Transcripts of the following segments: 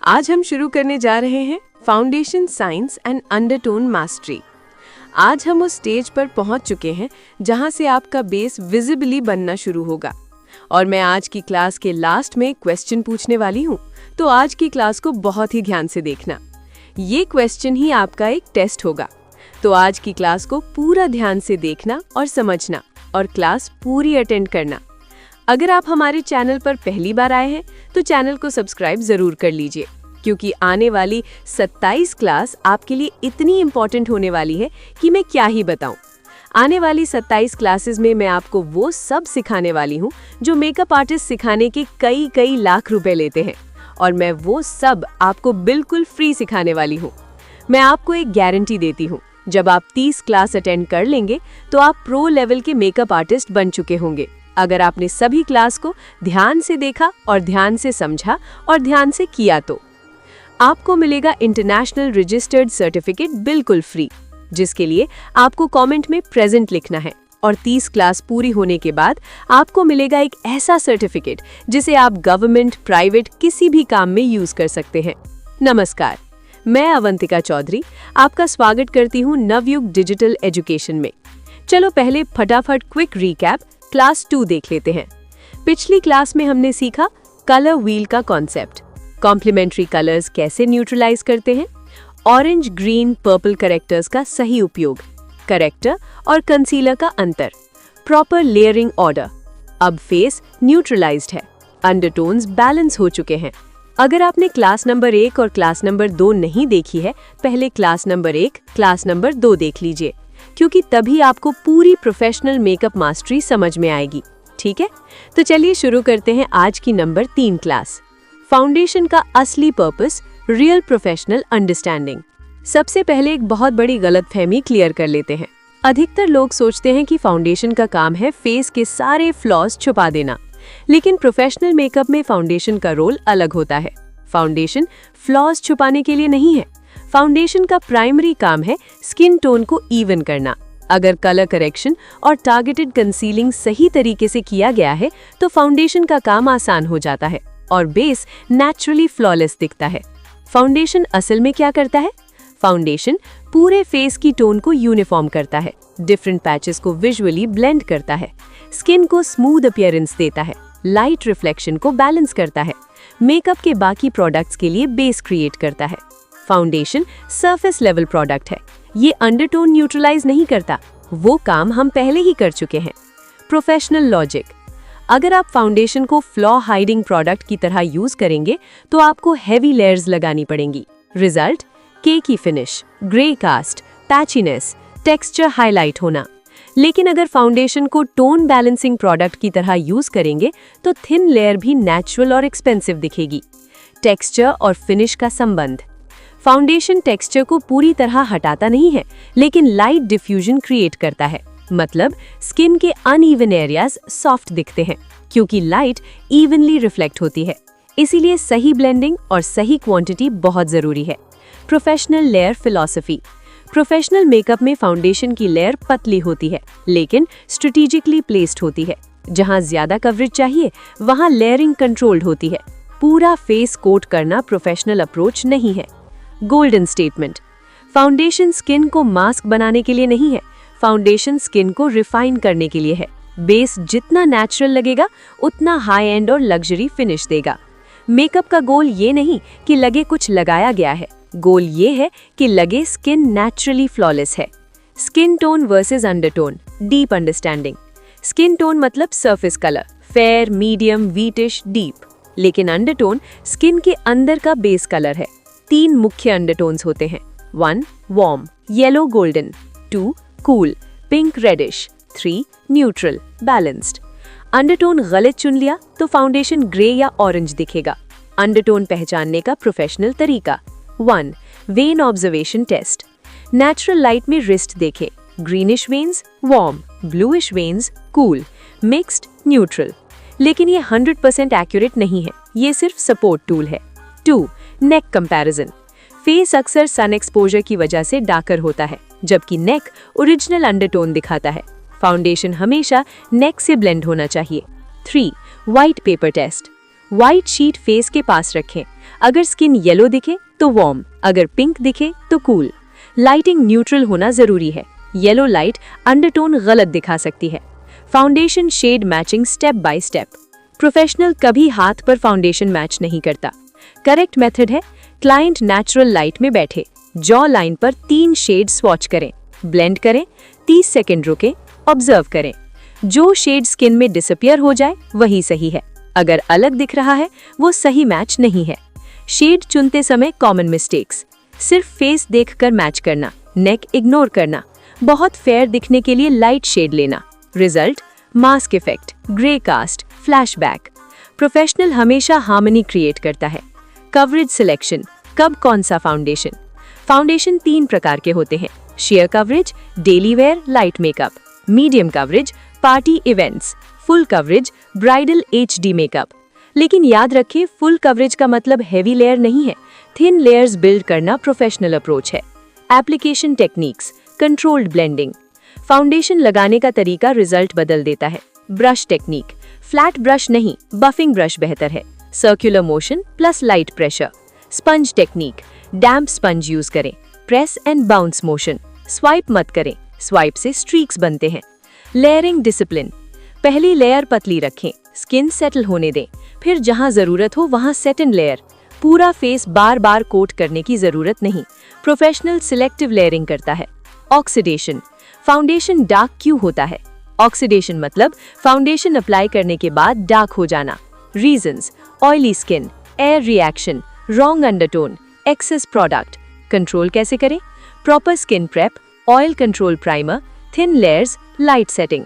आज हम शुरू करने जा रहे हैं foundation science and undertone mastery. आज हम उस स्टेज पर पहुंच चुके हैं जहां से आपका बेस विजिबली बनना शुरू होगा। और मैं आज की क्लास के लास्ट में क्वेश्चन पूछने वाली हूं, तो आज की क्लास को बहुत ही ध्यान से देखना। ये क्वेश्चन ही आपका एक टेस्ट होगा, तो आज की क्लास को पूरा ध्यान से देखना और समझना और क्लास पूरी अटेंड करना। अगर आप हमारे चैनल पर पहली बार आए हैं तो चैनल को सब्सक्राइब जरूर कर लीजिए, क्योंकि आने वाली 27 क्लास आपके लिए इतनी इम्पोर्टेंट होने वाली है कि मैं क्या ही बताऊं। आने वाली 27 क्लासेस में मैं आपको वो सब सिखाने वाली हूं जो मेकअप आर्टिस्ट सिखाने के कई लाख रुपए लेते हैं, और मैं वो सब आपको बिल्कुल फ्री सिखाने वाली हूँ। मैं आपको एक गारंटी देती हूँ, जब आप 30 क्लास अटेंड कर लेंगे तो आप प्रो लेवल के मेकअप आर्टिस्ट बन चुके होंगे, अगर आपने सभी क्लास को ध्यान से देखा और ध्यान से समझा और ध्यान से किया। तो आपको मिलेगा इंटरनेशनल रजिस्टर्ड सर्टिफिकेट बिल्कुल फ्री, जिसके लिए आपको कमेंट में प्रेजेंट लिखना है। और 30 क्लास पूरी होने के बाद आपको मिलेगा एक ऐसा सर्टिफिकेट जिसे आप गवर्नमेंट, प्राइवेट किसी भी काम में यूज कर सकते हैं। नमस्कार, मैं अवंतिका चौधरी आपका स्वागत करती हूँ नवयुग डिजिटल एजुकेशन में। चलो पहले फटाफट क्विक रिकैप क्लास 2 देख लेते हैं। पिछली क्लास में हमने सीखा कलर व्हील का कॉन्सेप्ट, कॉम्प्लीमेंट्री कलर्स कैसे न्यूट्रलाइज करते हैं, ऑरेंज, ग्रीन, पर्पल करेक्टर्स का सही उपयोग, करेक्टर और कंसीलर का अंतर, प्रॉपर लेयरिंग ऑर्डर। अब फेस न्यूट्रलाइज्ड है, अंडरटोन्स बैलेंस हो चुके हैं। अगर आपने क्लास नंबर 1 और क्लास नंबर 2 नहीं देखी है, पहले क्लास नंबर 1, क्लास नंबर 2 देख लीजिए, क्योंकि तभी आपको पूरी प्रोफेशनल मेकअप मास्टरी समझ में आएगी। ठीक है, तो चलिए शुरू करते हैं आज की नंबर 3 क्लास, फाउंडेशन का असली पर्पस, रियल प्रोफेशनल अंडरस्टैंडिंग। सबसे पहले एक बहुत बड़ी गलतफहमी क्लियर कर लेते हैं। अधिकतर लोग सोचते हैं कि फाउंडेशन का काम है फेस के सारे फ्लॉज छुपा देना, लेकिन प्रोफेशनल मेकअप में फाउंडेशन का रोल अलग होता है। फाउंडेशन फ्लॉज छुपाने के लिए नहीं है। फाउंडेशन का प्राइमरी काम है स्किन टोन को इवन करना। अगर कलर करेक्शन और टारगेटेड कंसीलिंग सही तरीके से किया गया है तो फाउंडेशन का काम आसान हो जाता है और बेस नेचुरली फ्लॉलेस दिखता है। फाउंडेशन असल में क्या करता है? फाउंडेशन पूरे फेस की टोन को यूनिफॉर्म करता है, डिफरेंट पैचेस को विजुअली ब्लेंड करता है, स्किन को स्मूथ अपीयरेंस देता है, लाइट रिफ्लेक्शन को बैलेंस करता है, मेकअप के बाकी प्रोडक्ट्स के लिए बेस क्रिएट करता है। फाउंडेशन सरफेस लेवल प्रोडक्ट है, ये अंडरटोन न्यूट्रलाइज नहीं करता, वो काम हम पहले ही कर चुके हैं। प्रोफेशनल लॉजिक, अगर आप फाउंडेशन को फ्लॉ हाइडिंग प्रोडक्ट की तरह यूज करेंगे तो आपको हैवी लेयर्स लगानी पड़ेंगी। Result cakey finish, grey cast, patchiness, texture highlight होना। लेकिन अगर फाउंडेशन को टोन बैलेंसिंग प्रोडक्ट की तरह यूज करेंगे तो थिन लेयर भी नेचुरल और एक्सपेंसिव दिखेगी। टेक्सचर और फिनिश का संबंध, फाउंडेशन टेक्सचर को पूरी तरह हटाता नहीं है, लेकिन लाइट डिफ्यूजन क्रिएट करता है। मतलब स्किन के अनइवन एरियाज सॉफ्ट दिखते हैं क्योंकि लाइट इवनली रिफ्लेक्ट होती है। इसीलिए सही ब्लेंडिंग और सही क्वांटिटी बहुत जरूरी है। Professional layer philosophy, professional makeup में फाउंडेशन की लेयर पतली होती है, लेकिन स्ट्रेटेजिकली प्लेस्ड होती है। जहां ज्यादा कवरेज चाहिए वहां लेयरिंग कंट्रोल्ड होती है। पूरा फेस कोट करना प्रोफेशनल अप्रोच नहीं है। गोल्डन स्टेटमेंट, फाउंडेशन स्किन को मास्क बनाने के लिए नहीं है, फाउंडेशन स्किन को रिफाइन करने के लिए है। बेस जितना नेचुरल लगेगा उतना हाई एंड और लग्जरी फिनिश देगा। मेकअप का गोल ये नहीं कि लगे कुछ लगाया गया है, गोल ये है कि लगे स्किन नेचुरली फ्लॉलेस है। Skin tone versus undertone, deep understanding. Skin tone मतलब surface colour, fair, medium, wheatish, deep. लेकिन अंडरटोन स्किन के अंदर का बेस कलर है। 3 मुख्य अंडरटोन्स होते हैं। 1 warm, yellow golden, 2 cool, pink reddish, 3 neutral, balanced. Undertone गलत चुन लिया तो फाउंडेशन ग्रे या ऑरेंज दिखेगा। अंडरटोन पहचानने का प्रोफेशनल तरीका, 1 vein observation test. Natural light में रिस्ट देखें, greenish veins warm, bluish veins cool, mixed neutral. लेकिन ये 100% एक्यूरेट नहीं है, ये सिर्फ सपोर्ट टूल है। 2 नेक कंपैरिजन, फेस अक्सर सन एक्सपोजर की वजह से डार्कर होता है, जबकि नेक ओरिजिनल अंडरटोन दिखाता है। फाउंडेशन हमेशा नेक से ब्लेंड होना चाहिए। 3 white paper test, white sheet face के पास रखें। अगर स्किन येलो दिखे तो वार्म, अगर पिंक दिखे तो कूल। लाइटिंग न्यूट्रल होना जरूरी है। येलो लाइट अंडरटोन गलत दिखा सकती है। Foundation shade matching step by step. Professional कभी हाथ पर फाउंडेशन मैच नहीं करता। करेक्ट मेथड है, क्लाइंट नेचुरल लाइट में बैठे, जॉ लाइन पर 3 शेड स्वॉच करें, ब्लेंड करें, 30 सेकंड रुके, ऑब्जर्व करें। जो शेड स्किन में डिसअपियर हो जाए वही सही है। अगर अलग दिख रहा है वो सही मैच नहीं है। शेड चुनते समय कॉमन मिस्टेक्स: सिर्फ फेस देखकर मैच करना, नेक इग्नोर करना, बहुत फेयर दिखने के लिए लाइट शेड लेना। Result: mask effect, grey cast, flashback. Professional हमेशा हार्मनी क्रिएट करता है। कवरेज सिलेक्शन: कब कौन सा फाउंडेशन। फाउंडेशन 3 प्रकार के होते हैं: share coverage, daily wear, light makeup; medium coverage, party events; full coverage, bridal HD makeup. लेकिन याद रखें, फुल कवरेज का मतलब हेवी लेयर नहीं है। थिन लेयर्स बिल्ड करना प्रोफेशनल अप्रोच है। Application techniques: controlled blending. Foundation लगाने का तरीका रिजल्ट बदल देता है। ब्रश टेक्निक: फ्लैट ब्रश नहीं, बफिंग ब्रश बेहतर है। Circular motion plus light pressure. Sponge technique: damp sponge use करें, press and bounce motion. Swipe मत करें, स्वाइप से स्ट्रीक्स बनते हैं। लेयरिंग डिसिप्लिन: पहली लेयर पतली रखें, स्किन सेटल होने दें, फिर जहां जरूरत हो वहां सेकंड लेयर। पूरा फेस बार बार कोट करने की जरूरत नहीं। प्रोफेशनल सिलेक्टिव लेयरिंग करता है। ऑक्सीडेशन: फाउंडेशन डार्क क्यों होता है? ऑक्सीडेशन मतलब फाउंडेशन अप्लाई करने के बाद डार्क हो जाना। Reasons: oily skin, air reaction, wrong undertone, excess product. Control कैसे करें? Proper skin prep, oil control primer, thin layers, light setting.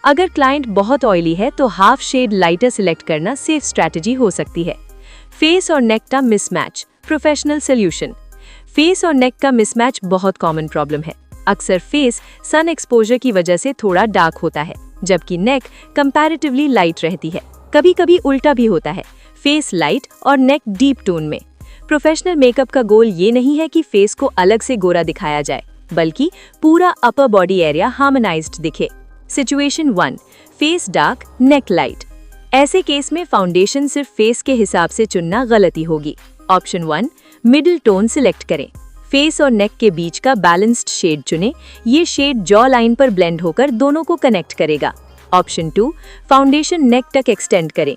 अगर क्लाइंट बहुत ऑयली है तो हाफ शेड लाइटर सिलेक्ट करना सेफ स्ट्रैटेजी हो सकती है। फेस और नेक का मिसमैच, प्रोफेशनल सोल्यूशन। फेस और नेक का मिसमैच बहुत कॉमन प्रॉब्लम है। अक्सर फेस सन एक्सपोजर की वजह से थोड़ा डार्क होता है, जबकि नेक कंपैरेटिवली लाइट रहती है। कभी कभी उल्टा भी होता है, फेस लाइट और नेक डीप टोन में। प्रोफेशनल मेकअप का गोल ये नहीं है कि फेस को अलग से गोरा दिखाया जाए, बल्कि पूरा अपर बॉडी एरिया हार्मोनाइज्ड दिखे। सिचुएशन 1: फेस डार्क, नेक लाइट। ऐसे केस में फाउंडेशन सिर्फ फेस के हिसाब से चुनना गलती होगी। ऑप्शन 1: मिडिल टोन सिलेक्ट करें। फेस और नेक के बीच का बैलेंस्ड शेड चुनें। ये शेड जॉ लाइन पर ब्लेंड होकर दोनों को कनेक्ट करेगा। ऑप्शन 2: फाउंडेशन नेक तक एक्सटेंड करें।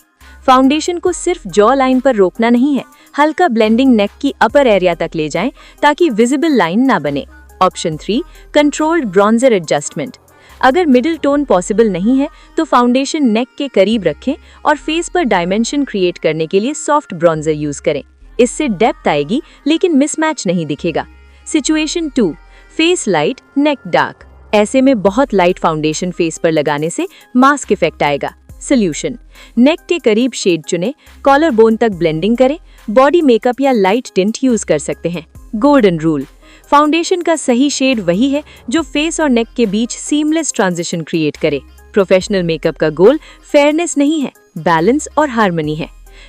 फाउंडेशन को सिर्फ जॉ लाइन पर रोकना नहीं है, हल्का ब्लेंडिंग नेक की अपर एरिया तक ले जाएं ताकि विजिबल लाइन ना बने। Option 3: controlled bronzer adjustment. अगर मिडिल टोन पॉसिबल नहीं है तो फाउंडेशन नेक के करीब रखें और फेस पर डायमेंशन क्रिएट करने के लिए सॉफ्ट ब्रॉन्जर यूज करें। इससे डेप्थ आएगी लेकिन मिसमैच नहीं दिखेगा। सिचुएशन 2: फेस लाइट, नेक डार्क। ऐसे में बहुत लाइट फाउंडेशन फेस पर लगाने से मास्क इफेक्ट आएगा। सोल्यूशन: नेक के करीब शेड चुनें, कॉलर बोन तक ब्लेंडिंग करें, बॉडी मेकअप या लाइट टिंट यूज कर सकते हैं। गोल्डन रूल: फाउंडेशन का सही शेड वही है जो फेस और नेक के बीच सीमलेस ट्रांजिशन क्रिएट करे। प्रोफेशनल मेकअप का गोल फेयरनेस नहीं है, बैलेंस और हार्मनी है।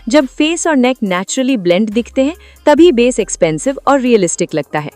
जब फेस और नेक नेचुरली ब्लेंड दिखते हैं तभी बेस एक्सपेंसिव और रियलिस्टिक लगता है।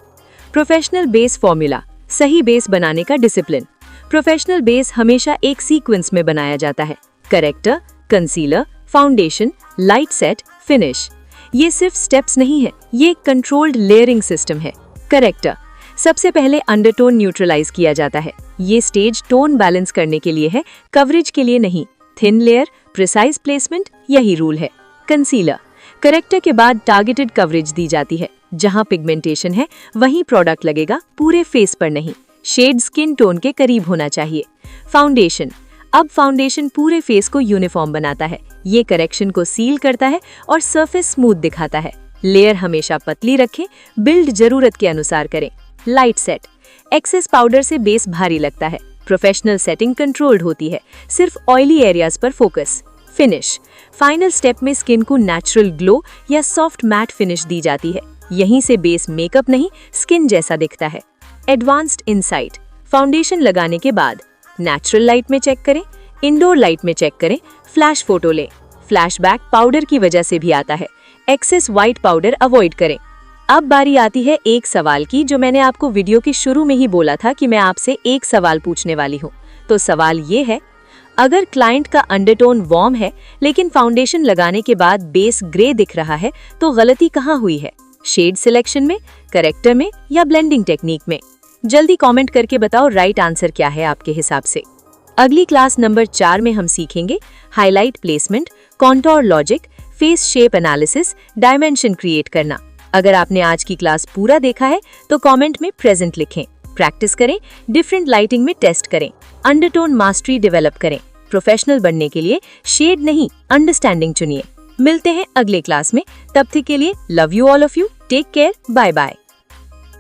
प्रोफेशनल बेस फॉर्मूला: सही बेस बनाने का डिसिप्लिन। प्रोफेशनल बेस हमेशा एक सीक्वेंस में बनाया जाता है। Character, concealer, foundation, light set, finish. ये सिर्फ स्टेप्स नहीं है, ये एक कंट्रोल्ड लेयरिंग सिस्टम है। करेक्टर: सबसे पहले अंडरटोन न्यूट्रलाइज किया जाता है। ये स्टेज टोन बैलेंस करने के लिए है, कवरेज के लिए नहीं। थिन लेयर, प्रिसाइज प्लेसमेंट, यही रूल है। कंसीलर: करेक्टर के बाद टारगेटेड कवरेज दी जाती है। जहां पिगमेंटेशन है वहीं प्रोडक्ट लगेगा, पूरे फेस पर नहीं। शेड स्किन टोन के करीब होना चाहिए। फाउंडेशन: अब फाउंडेशन पूरे फेस को यूनिफॉर्म बनाता है। ये करेक्शन को सील करता है और सरफेस स्मूथ दिखाता है। लेयर हमेशा पतली रखें, बिल्ड जरूरत के अनुसार करें। लाइट सेट: एक्सेस पाउडर से बेस भारी लगता है। प्रोफेशनल सेटिंग कंट्रोल्ड होती है, सिर्फ ऑयली एरियाज पर फोकस। फिनिश: फाइनल स्टेप में स्किन को नेचुरल ग्लो या सॉफ्ट मैट फिनिश दी जाती है। यहीं से बेस मेकअप नहीं, स्किन जैसा दिखता है। एडवांस्ड इनसाइट: फाउंडेशन लगाने के बाद नेचुरल लाइट में चेक करें, इंडोर लाइट में चेक करें, फ्लैश फोटो लें। फ्लैशबैक पाउडर की वजह से भी आता है। एक्सेस व्हाइट पाउडर अवॉइड करें। अब बारी आती है एक सवाल की, जो मैंने आपको वीडियो के शुरू में ही बोला था कि मैं आपसे एक सवाल पूछने वाली हूँ। तो सवाल ये है, अगर क्लाइंट का अंडरटोन वार्म है लेकिन फाउंडेशन लगाने के बाद बेस ग्रे दिख रहा है तो गलती कहाँ हुई है? शेड सिलेक्शन में, करेक्टर में या ब्लेंडिंग टेक्निक में? जल्दी कमेंट करके बताओ राइट आंसर क्या है आपके हिसाब से। अगली क्लास नंबर 4 में हम सीखेंगे highlight placement, contour logic, face shape analysis, dimension create करना। अगर आपने आज की क्लास पूरा देखा है तो कमेंट में प्रेजेंट लिखें, प्रैक्टिस करें, डिफरेंट लाइटिंग में टेस्ट करें, अंडरटोन मास्टरी डेवलप करें। प्रोफेशनल बनने के लिए शेड नहीं, अंडरस्टैंडिंग चुनिए। मिलते हैं अगले क्लास में, तब तक के लिए love you all of you, take care, bye bye.